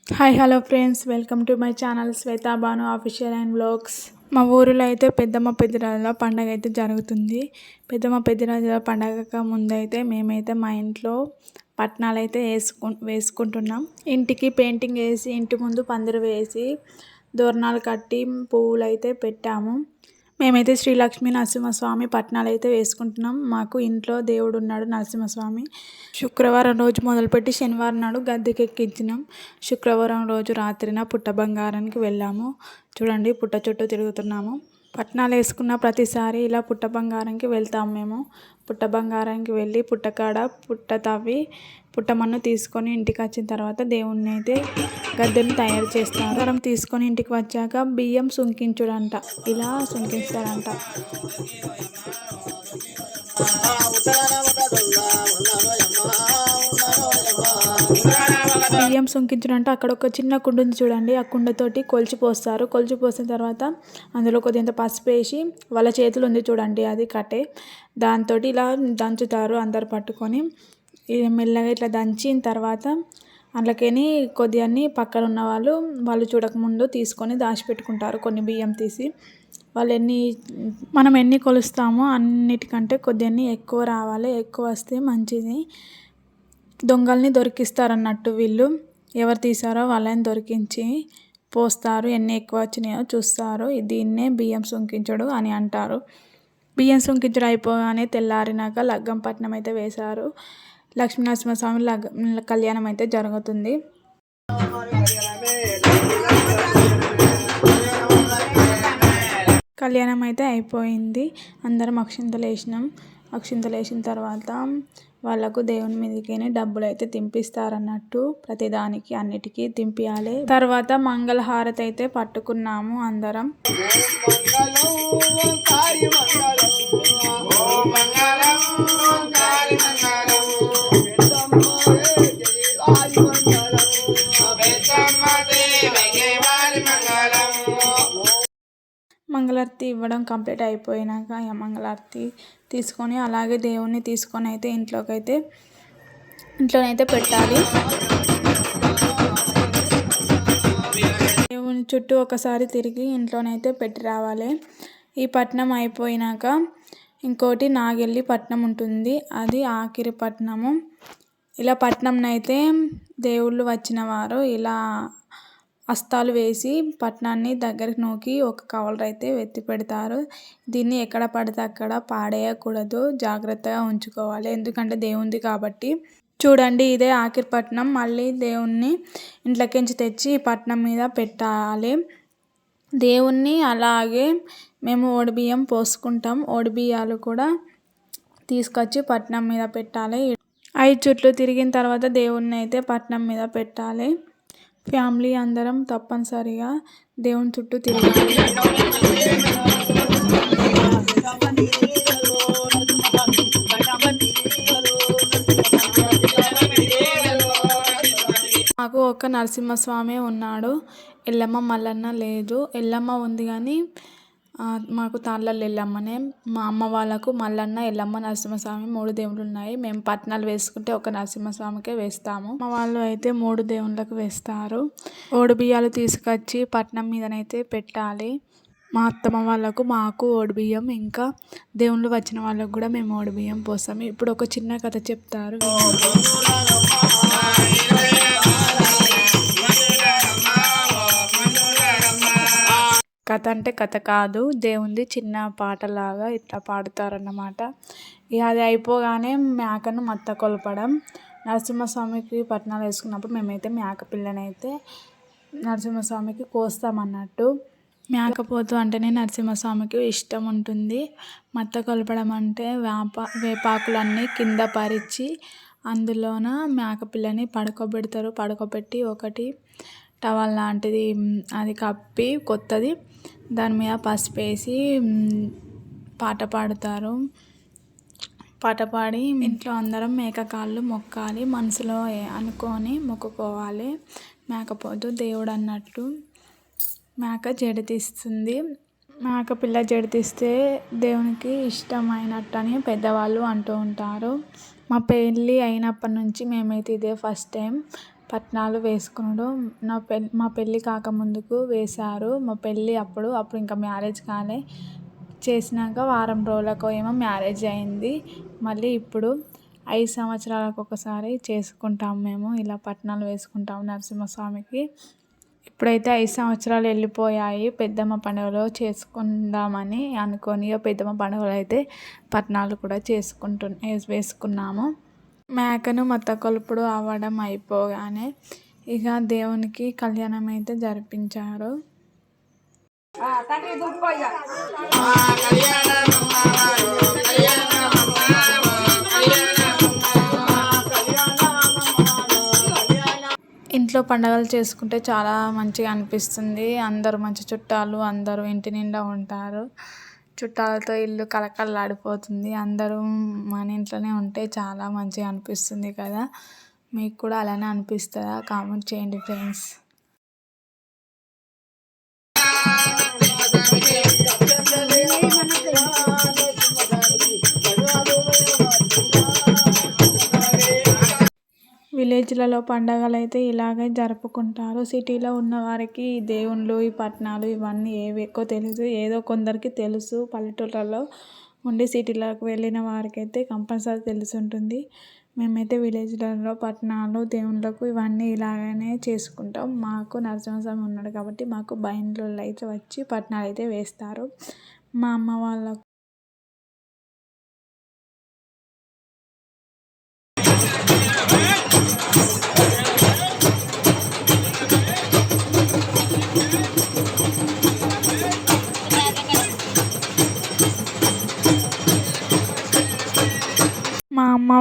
Hi hello friends, welcome to my channel Shweta Bhanu official and vlogs. మా ఊరిలో అయితే పెద్దమ్మ పెద్దిరాజుల పండగ అయితే జరుగుతుంది. పెద్దమ్మ పెద్దిరాజుల పండగకు ముందైతే మేమైతే మా ఇంట్లో పట్నాలు అయితే వేసుకుంటున్నాం. ఇంటికి పెయింటింగ్ వేసి ఇంటి ముందు పందిరి వేసి దోరణాలు కట్టి పువ్వులు అయితే పెట్టాము. మేమైతే శ్రీ లక్ష్మీ నరసింహస్వామి పట్నాలు అయితే వేసుకుంటున్నాం. మాకు ఇంట్లో దేవుడు ఉన్నాడు నరసింహస్వామి. శుక్రవారం రోజు మొదలుపెట్టి శనివారం నాడు గద్దెకెక్కించినాం. శుక్రవారం రోజు రాత్రిన పుట్ట బంగారానికి వెళ్ళాము. చూడండి, పుట్ట చుట్టూ తిరుగుతున్నాము. పట్నాలు వేసుకున్న ప్రతిసారి ఇలా పుట్ట బంగారానికి వెళ్తాము. మేము పుట్ట బంగారానికి వెళ్ళి పుట్టకాడ పుట్ట తవ్వి పుట్టమన్ను తీసుకొని ఇంటికి వచ్చిన తర్వాత దేవుణ్ణి అయితే గద్దెను తయారు చేస్తారు. వరం తీసుకొని ఇంటికి వచ్చాక బియ్యం సుంకించుడంట, ఇలా సుంకిస్తారంట. బియ్యం సుంకించుడంట. అక్కడ ఒక చిన్న కుండ ఉంది చూడండి, ఆ కుండతోటి కొలిచి పోస్తారు. కొలిచి పోసిన తర్వాత అందులో కొద్దింత పసుపు వేసి వాళ్ళ చేతులు ఉంది చూడండి, అది కట్టే, దాంతో ఇలా దంచుతారు. అందరు పట్టుకొని మెల్లగా ఇట్లా దంచిన తర్వాత అందులోకి కొద్దిగా పక్కన ఉన్న వాళ్ళు చూడకముందు తీసుకొని దాచిపెట్టుకుంటారు. కొన్ని బియ్యం తీసి మనం ఎన్ని కొలుస్తామో అన్నిటికంటే కొద్దిగా ఎక్కువ రావాలి. ఎక్కువ వస్తే మంచిది. దొంగల్ని దొరికిస్తారన్నట్టు వీళ్ళు. ఎవరు తీసారో వాళ్ళని దొరికించి పోస్తారు. ఎన్ని ఎక్కువ వచ్చినాయో చూస్తారు. దీన్నే బియ్యం సుంకించడు అని అంటారు. బియ్యం సుంకించడం అయిపోగానే తెల్లారినాక లగ్గం పట్నం అయితే వేశారు. లక్ష్మీనరసింహస్వామి కళ్యాణం అయితే జరుగుతుంది. కళ్యాణం అయితే అయిపోయింది. అందరం అక్షింతలు వేసినాం. అక్షింతలు వేసిన తర్వాత వాళ్ళకు దేవుని మీదకి డబ్బులు అయితే తింపిస్తారన్నట్టు. ప్రతిదానికి అన్నిటికీ తింపియాలి. తర్వాత మంగళహారతి అయితే పట్టుకున్నాము అందరం. మంగళారతి ఇవ్వడం కంప్లీట్ అయిపోయినాక మంగళారతి తీసుకొని అలాగే దేవుణ్ణి తీసుకొని అయితే ఇంట్లోనైతే పెట్టాలి. దేవుని చుట్టూ ఒకసారి తిరిగి ఇంట్లోనైతే పెట్టి రావాలి. ఈ పట్నం అయిపోయినాక ఇంకోటి నాగెల్లి పట్నం ఉంటుంది, అది ఆఖరి పట్నము. ఇలా పట్నంనైతే దేవుళ్ళు వచ్చిన వారు ఇలా అస్తాలు వేసి పట్నాన్ని దగ్గరికి నూకి ఒక కవర్ అయితే ఎత్తి పెడతారు. దీన్ని ఎక్కడ పడితే అక్కడ పాడేయకూడదు, జాగ్రత్తగా ఉంచుకోవాలి. ఎందుకంటే దేవుంది కాబట్టి. చూడండి, ఇదే ఆఖరి పట్నం. మళ్ళీ దేవుణ్ణి ఇంట్లోకించి తెచ్చి ఈ పట్నం మీద పెట్టాలి. దేవుణ్ణి అలాగే మేము ఓడిబియ్యం పోసుకుంటాం. ఓడిబియ్యాలు కూడా తీసుకొచ్చి పట్నం మీద పెట్టాలి. 5 చుట్లు తిరిగిన తర్వాత దేవుణ్ణి అయితే పట్నం మీద పెట్టాలి. ఫ్యామిలీ అందరం తప్పనిసరిగా దేవుని చుట్టూ తిరగాలి. మాకు ఒక నరసింహస్వామి ఉన్నాడు, ఎల్లమ్మ మల్లన్న లేదు. ఎల్లమ్మ ఉంది కానీ మాకు తాళ్ళల్లో ఎల్లమ్మనే. మా అమ్మ వాళ్ళకు మల్లన్న, ఎల్లమ్మ, నరసింహస్వామి 3 దేవుళ్ళు ఉన్నాయి. మేము పట్నాలు వేసుకుంటే ఒక నరసింహస్వామికే వేస్తాము. మా వాళ్ళు అయితే 3 దేవుళ్ళకు వేస్తారు. ఓడిబియ్యాలు తీసుకొచ్చి పట్నం మీదనైతే పెట్టాలి. మా అత్తమ్మ వాళ్ళకు, మాకు ఓడిబియ్యం, ఇంకా దేవుళ్ళు వచ్చిన వాళ్ళకు కూడా మేము ఓడిబియ్యం పోస్తాము. ఇప్పుడు ఒక చిన్న కథ చెప్తారు. కథ అంటే కథ కాదు, దేవుంది చిన్న పాటలాగా ఇట్లా పాడుతారన్నమాట. ఇక అది అయిపోగానే మేకను మత్త కొలపడం. నరసింహస్వామికి పట్నాలు వేసుకున్నప్పుడు మేమైతే మేక పిల్లనైతే నరసింహస్వామికి కోస్తామన్నట్టు. మేకపోతు అంటేనే నరసింహస్వామికి ఇష్టం ఉంటుంది. మత్త కొలపడం అంటే వేపాకులన్నీ కింద పరిచి అందులోన మేకపిల్లని పడుకోబెడతారు. పడుకోబెట్టి ఒకటి టవల్ లాంటిది అది కప్పి కొత్తది దాని మీద పసుపు వేసి పాట పాడుతారు. పాట పాడి ఇంట్లో అందరం మేక కాళ్ళు మొక్కాలి, మనసులో అనుకొని మొక్కుకోవాలి. మేకపోతు దేవుడు అన్నట్టు. మేక జడితీస్తుంది. మేక పిల్ల జడితీస్తే దేవునికి ఇష్టమైనట్టు అని పెద్దవాళ్ళు అంటూ ఉంటారు. మా పెళ్ళి అయినప్పటి నుంచి మేమైతే ఇదే ఫస్ట్ టైం పట్నాలు వేసుకున్నాడు. మా పెళ్ళి కాకముందుకు వేశారు. మా పెళ్ళి అప్పుడు ఇంకా మ్యారేజ్ కాలే. చేసినాక వారం రోజులకు ఏమో మ్యారేజ్ అయింది. మళ్ళీ ఇప్పుడు 5 సంవత్సరాలకు ఒకసారి చేసుకుంటాం మేము. ఇలా పట్నాలు వేసుకుంటాం నరసింహస్వామికి. ఇప్పుడైతే 5 సంవత్సరాలు వెళ్ళిపోయాయి. పెద్దమ్మ పండుగలో చేసుకుందామని అనుకొని పెద్దమ్మ పండుగలో అయితే పట్నాలు కూడా వేసుకున్నాము. మేకను మత్త కొలుపుడు అవ్వడం అయిపోగానే ఇక దేవునికి కళ్యాణం అయితే జరిపించారు. ఇంట్లో పండగలు చేసుకుంటే చాలా మంచిగా అనిపిస్తుంది. అందరూ మంచి చుట్టాలు అందరూ ఇంటి నిండా ఉంటారు. చుట్టాలతో ఇల్లు కలకలలాడిపోతుంది. అందరూ మన ఇంట్లోనే ఉంటే చాలా మంచిగా అనిపిస్తుంది కదా. మీకు కూడా అలానే అనిపిస్తుందా? కామెంట్ చేయండి ఫ్రెండ్స్. విలేజ్లలో పండగలు అయితే ఇలాగే జరుపుకుంటారు. సిటీలో ఉన్న వారికి ఈ దేవుళ్ళు, ఈ పట్నాలు ఇవన్నీ ఏవి ఎక్కువ తెలుసు. ఏదో కొందరికి తెలుసు. పల్లెటూళ్ళలో ఉండి సిటీలోకి వెళ్ళిన వారికైతే కంపల్సరీ తెలిసి ఉంటుంది. మేమైతే విలేజ్లలో పట్నాలు, దేవుళ్ళకు ఇవన్నీ ఇలాగనే చేసుకుంటాం. మాకు నరసింహస్వామి ఉన్నాడు కాబట్టి మాకు బయళ్ళు అయితే వచ్చి పట్నాలు అయితే వేస్తారు. మా అమ్మ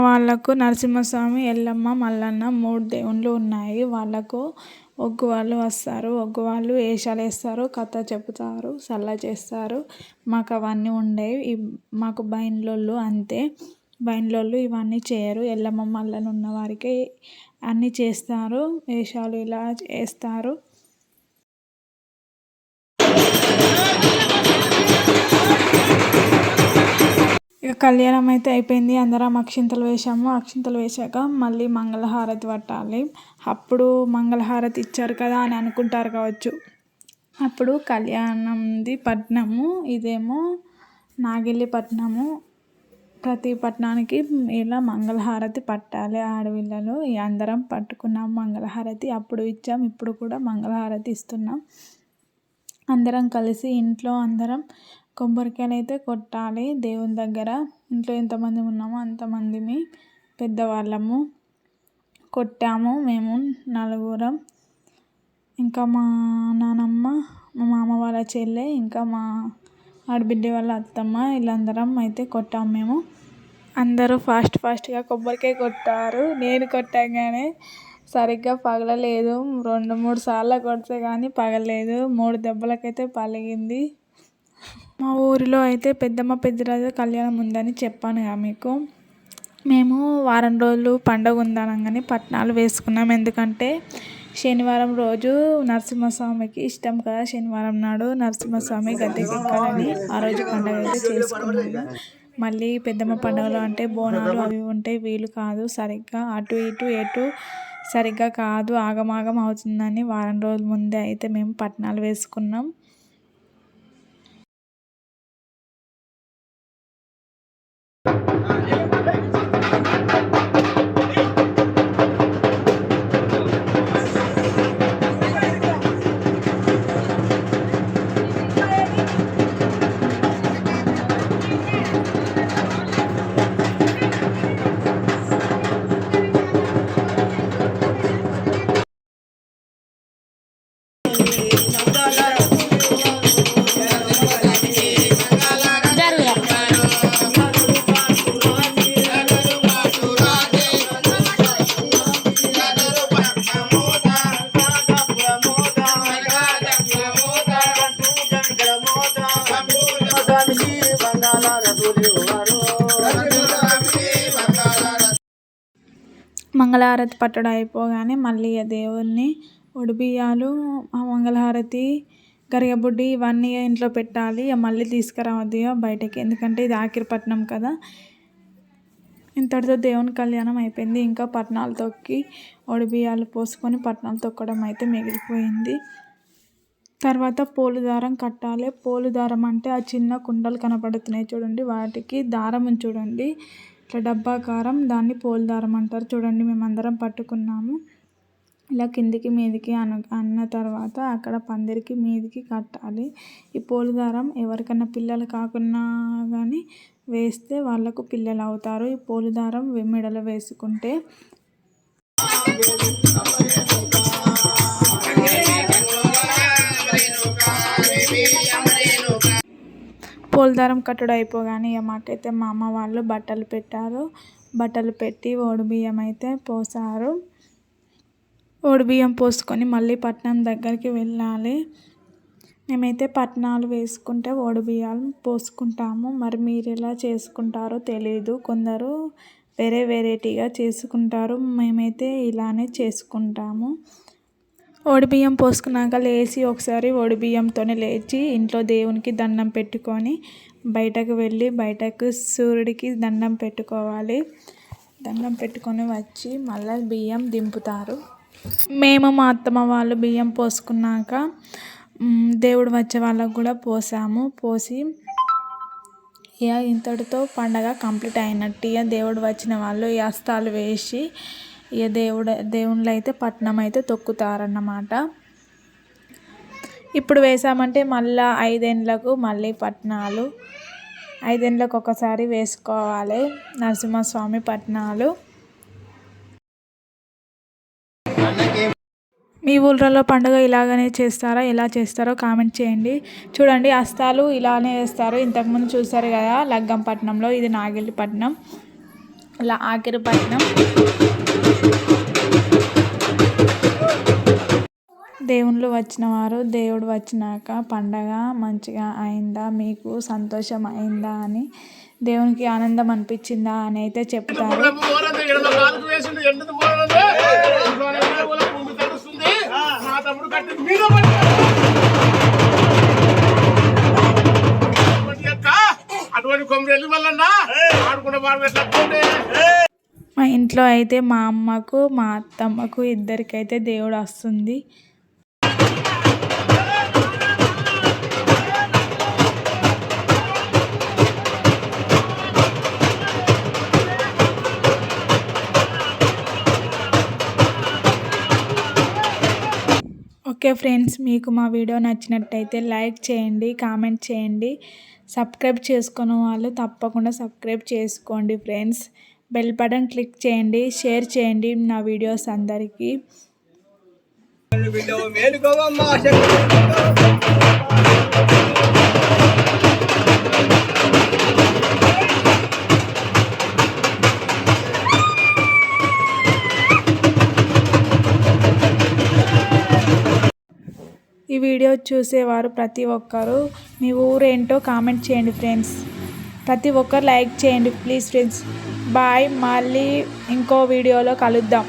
వాళ్ళకు నరసింహస్వామి, ఎల్లమ్మ, మల్లన్న 3 దేవుళ్ళు ఉన్నాయి. వాళ్ళకు ఒగ్గు వాళ్ళు వస్తారు. ఒగ్గు వాళ్ళు వేషాలు వేస్తారు, కథ చెప్తారు, సల్ల చేస్తారు. మాకు అవన్నీ ఉండేవి. మాకు బయన్లోళ్ళు అంతే. బయన్లోళ్ళు ఇవన్నీ చేయరు. ఎల్లమ్మ, మల్లన్న ఉన్న వారికి అన్నీ చేస్తారు. వేషాలు ఇలా వేస్తారు. ఇక కళ్యాణం అయితే అయిపోయింది. అందరం అక్షింతలు వేసాము. అక్షింతలు వేసాక మళ్ళీ మంగళహారతి పట్టాలి. అప్పుడు మంగళహారతి ఇచ్చారు కదా అని అనుకుంటారు కావచ్చు. అప్పుడు కళ్యాణంది పట్నము, ఇదేమో నాగిల్లి పట్నము. ప్రతి పట్నానికి ఇలా మంగళహారతి పట్టాలి ఆడపిల్లలు. అందరం పట్టుకున్నాం మంగళహారతి. అప్పుడు ఇచ్చాం, ఇప్పుడు కూడా మంగళహారతి ఇస్తున్నాం. అందరం కలిసి ఇంట్లో అందరం కొబ్బరికాయలు అయితే కొట్టాలి దేవుని దగ్గర. ఇంట్లో ఎంతమంది ఉన్నామో అంతమందిని పెద్దవాళ్ళము కొట్టాము. మేము 4. ఇంకా మా నానమ్మ, మా మామ వాళ్ళ చెల్లె, ఇంకా మా ఆడబిడ్డ వాళ్ళ అత్తమ్మ, వీళ్ళందరం అయితే కొట్టాము. మేము అందరూ ఫాస్ట్గా కొబ్బరికాయ కొట్టారు. నేను కొట్టగానే సరిగ్గా పగలలేదు. 2-3 సార్లు కొడితే కానీ పగలలేదు. 3 దెబ్బలకైతే పలిగింది. మా ఊరిలో అయితే పెద్దమ్మ పెద్దరాజు కళ్యాణం ఉందని చెప్పాను కదా మీకు. మేము వారం రోజులు పండగ ఉందనగానే పట్నాలు వేసుకున్నాం. ఎందుకంటే శనివారం రోజు నరసింహస్వామికి ఇష్టం కదా. శనివారం నాడు నరసింహస్వామి గద్దెకెక్కాలని ఆ రోజు పండగ అయితే చేసుకున్నాము. మళ్ళీ పెద్దమ్మ పండుగలు అంటే బోనాలు అవి ఉంటే వీలు కాదు. సరిగ్గా అటు ఇటు సరిగ్గా కాదు, ఆగమాగం అవుతుందని వారం రోజుల ముందే అయితే మేము పట్నాలు వేసుకున్నాం. మంగళహారతి పట్టడం అయిపోగానే మళ్ళీ దేవుణ్ణి ఒడిబియ్యాలు, మంగళహారతి, గరిగబుడ్డి ఇవన్నీ ఇంట్లో పెట్టాలి. మళ్ళీ తీసుకురావద్దు బయటకి, ఎందుకంటే ఇది ఆఖరి పట్నం కదా. ఇంతటితో దేవుని కళ్యాణం అయిపోయింది. ఇంకా పట్నాలు తొక్కి ఒడిబియ్యాలు పోసుకొని పట్నాలు తొక్కడం అయితే మిగిలిపోయింది. తర్వాత పోలు దారం కట్టాలి. పోలు దారం అంటే ఆ చిన్న కుండలు కనపడుతున్నాయి చూడండి, వాటికి దారం చూడండి ఇట్లా డబ్బాకారం, దాన్ని పోలు దారం అంటారు. చూడండి మేమందరం పట్టుకున్నాము. ఇలా కిందికి మీదికి అన్న తర్వాత అక్కడ పందిరికి మీదికి కట్టాలి. ఈ పోలు దారం ఎవరికైనా పిల్లలు కాకున్నా కానీ వేస్తే వాళ్ళకు పిల్లలు అవుతారు. ఈ పోలు దారం మెడలో వేసుకుంటే పోలుదారం కట్టడం అయిపోగానే మాకైతే మా అమ్మ వాళ్ళు బట్టలు పెట్టారు. బట్టలు పెట్టి ఓడిబియ్యం అయితే పోసారు. ఓడిబియ్యం పోసుకొని మళ్ళీ పట్నం దగ్గరికి వెళ్ళాలి. మేమైతే పట్నాలు వేసుకుంటే ఓడిబియ్యాలు పోసుకుంటాము. మరి మీరు ఎలా చేసుకుంటారో తెలీదు, కొందరు వేరే వెరైటీగా చేసుకుంటారు. మేమైతే ఇలానే చేసుకుంటాము. ఓడిబియ్యం పోసుకున్నాక లేచి ఒకసారి ఓడిబియ్యంతోనే లేచి ఇంట్లో దేవునికి దండం పెట్టుకొని బయటకు వెళ్ళి బయటకు సూర్యుడికి దండం పెట్టుకోవాలి. దండం పెట్టుకొని వచ్చి మళ్ళీ బియ్యం దింపుతారు. మేము మా అత్తమ్మ వాళ్ళు బియ్యం పోసుకున్నాక దేవుడు వచ్చే వాళ్ళకు కూడా పోసాము. పోసి ఇక ఇంతటితో పండగ కంప్లీట్ అయినట్టు. ఇక దేవుడు వచ్చిన వాళ్ళు ఈ హస్తాలు వేసి ఇక దేవుళ్ళు అయితే పట్నం అయితే తొక్కుతారన్నమాట. ఇప్పుడు వేసామంటే మళ్ళీ 5 ఏళ్ళకు మళ్ళీ పట్నాలు, 5 ఏళ్ళకు ఒకసారి వేసుకోవాలి నరసింహస్వామి పట్నాలు. మీ ఊళ్ళలో పండుగ ఇలాగనే చేస్తారా? ఎలా చేస్తారో కామెంట్ చేయండి. చూడండి హస్తాలు ఇలానే వేస్తారు. ఇంతకుముందు చూసారు కదా లగ్గంపట్నంలో, ఇది నాగిలిపట్నం, ఇలా ఆఖరిపట్నం. దేవుళ్ళు వచ్చిన వారు దేవుడు వచ్చినాక పండగ మంచిగా అయిందా, మీకు సంతోషం అయిందా అని, దేవునికి ఆనందం అనిపించిందా అని అయితే చెప్తారు. మా ఇంట్లో అయితే మా అమ్మకు మా అత్తమ్మకు ఇద్దరికైతే దేవుడు వస్తుంది. ఓకే ఫ్రెండ్స్, మీకు మా వీడియో నచ్చినట్టయితే లైక్ చేయండి, కామెంట్ చేయండి. సబ్స్క్రైబ్ చేసుకున్న వాళ్ళు తప్పకుండా సబ్స్క్రైబ్ చేసుకోండి ఫ్రెండ్స్. బెల్ బటన్ క్లిక్ చేయండి, షేర్ చేయండి నా వీడియోస్ అందరికీ. ఈ వీడియో చూసేవారు ప్రతి ఒక్కరు మీ ఊరేంటో కామెంట్ చేయండి ఫ్రెండ్స్. ప్రతి ఒక్కరు లైక్ చేయండి ప్లీజ్ ఫ్రెండ్స్. బాయ్, మళ్ళీ ఇంకో వీడియోలో కలుద్దాం.